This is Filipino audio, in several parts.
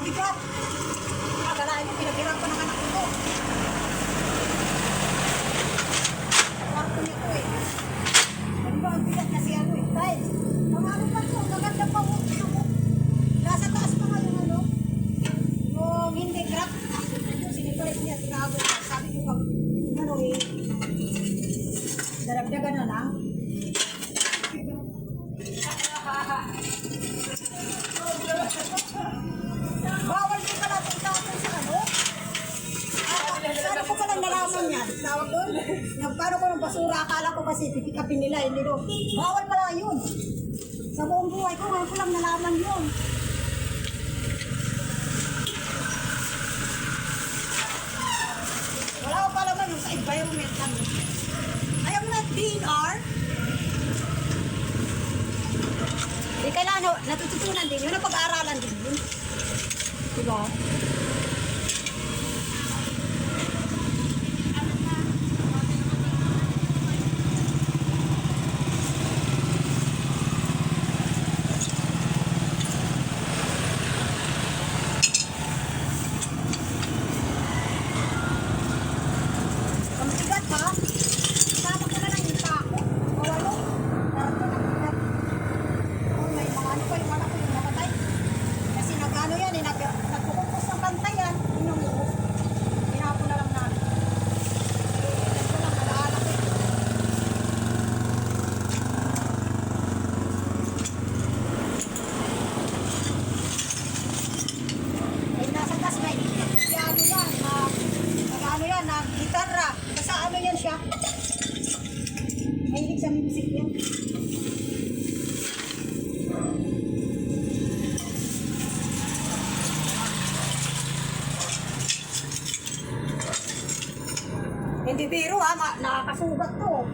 bigat. Akalain mo, pinaghirapan ng anak ko to. Sa kwarto niya ko eh. Ano ba, ang bigat kasi ano eh. Dahil, ang ano pa to, maganda pa mo. Nasa taas pa nga yung ano. Yung hindi crack. Sinipalit niya, tinago niya. Sabi ko pag, ano eh, daragdagan na lang. Bawal ko pala itong tapon sa ano? Paano ko pala nalaman yan? Tawag doon? Paano ko ng basura? Akala ko kasi pipikapin nila. Hindi doon. Bawal pala yun. Sa buong buhay ko, ngayon ko lang nalaman yun. Wala ko pala man yung sa environment ano. I am not DNR. Di kailangan natututunan din yun, napag-aaralan din yun. Diba? Ang bigat ha? Sama ko na lang yung tako. Mawalo. Parang ko nagbigat. Oh, may mga ano pa yung anak ko yung namatay. Kasi nag-ano yan eh, nagkukumpos ng pantay yan. Yun yung pinapon na lang namin. Ito lang, nalaalak eh. Ay, nasa taas may piano yan, ano yan, gitarra. Basta ano yan siya. Mahilig sa music yan. Hindi biro ha, nakakasugat to.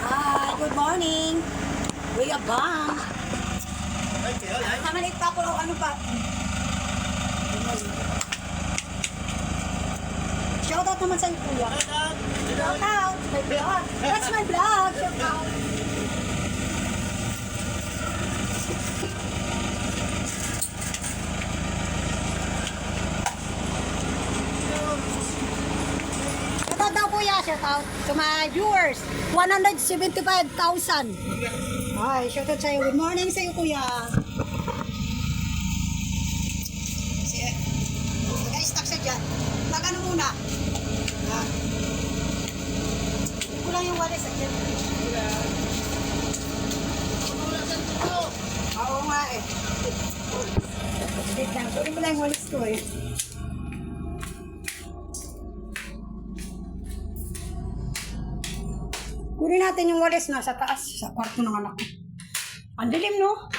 Hi, good morning. We are bang. Namalit pa ako ano pa. Shoutout naman sa iyo, kuya. Shoutout. My vlog. That's my vlog. Shoutout. Shoutout daw kuya. Shoutout to my viewers. 175,000. Ay, shoutout sa iyo. Good morning sa iyo, kuya. Nag-stack siya dyan. Mag-ano muna? Ha? Hindi ko lang yung walis. Oo nga eh. Wait lang. Kunin mo lang yung walis ko eh. Kunin natin yung walis na sa taas, sa kwarto ng anak ko. Ang dilim, no?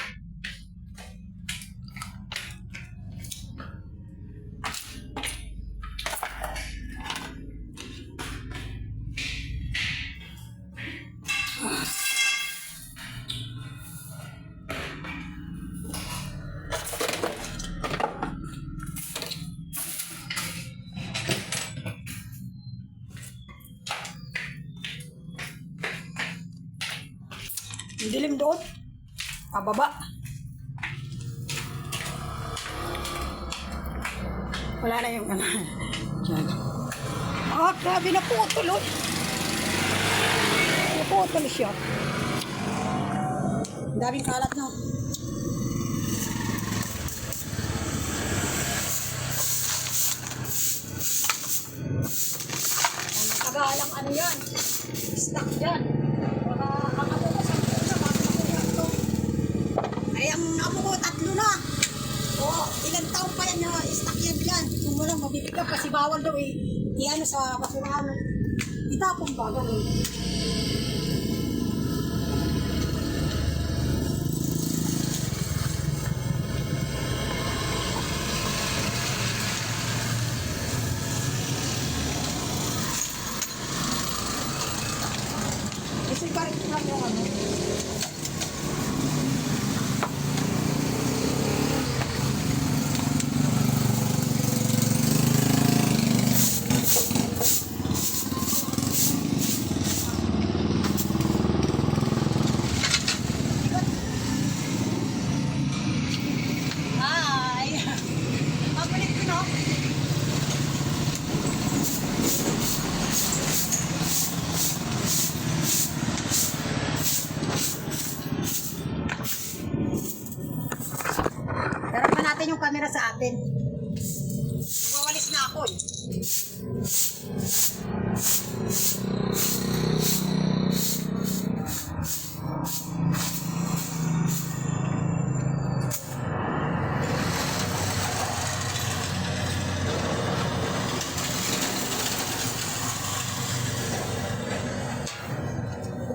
Ang dilim doon. Pababa. Wala na yung ano. Diyan. Ah, grabe na putol. Naputol siya. Ang daming kalat na. Ang nakagalang ano yan. Stock dyan. Baka ang ako ko sa ay, ang amo ko, 3 na. O, ilang taon pa yan na stock yan dyan. Kung walang mabibigyan kasi bawal daw eh. Iano sa basurahan. Itapong ba, ganun. Magwawalis na ako eh.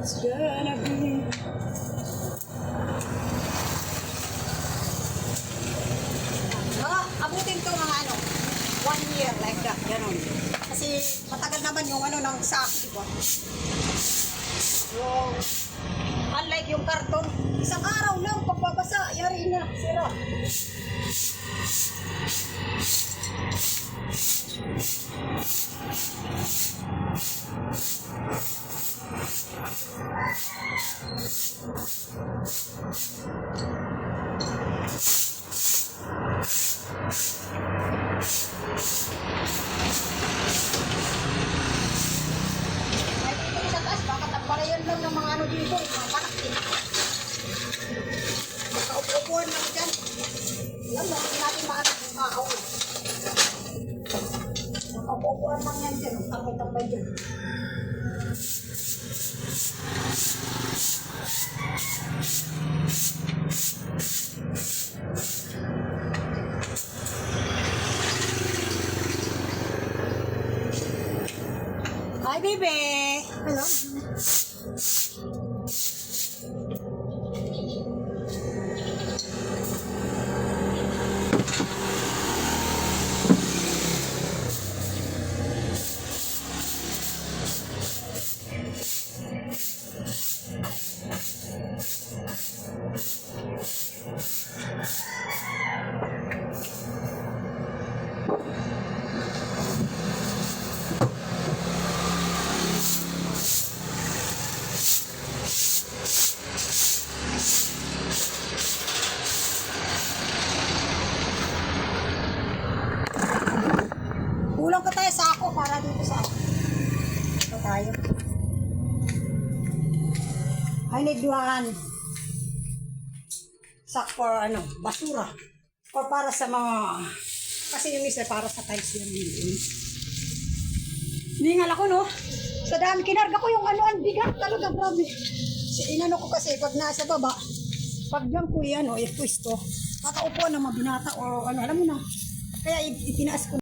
It's gonna be. Abutin to mga ano, 1 year like that, ganun. Kasi matagal naman yung ano ng sack, di ba? Yung, unlike yung karton, isang araw lang, pagbabasa, yari na, sira. Ay, dito sa taas, baka tampalayan lang ng mga ano dito, mga panak din. Makaupo-upuan lang dyan. Alam mo, hindi natin maanap yung kakao. Makaupo-upuan lang yan dyan, tambay-tambay dyan. Hi, baby! Hello? Kulang pa tayo sa ako para dito sa ako. Ito tayo. I need one sack for ano, basura. Or para sa mga, kasi yung isa para sa tiles yan yun. Ningal ako no. Sa dami, kinarga ko yung ano, ang bigat talaga, grabe. Inano ko kasi pag nasa baba, pag dyan ko yan o, ipwisto, kakaupuan ng mga binata o ano, alam mo na. Kaya itinaas ko.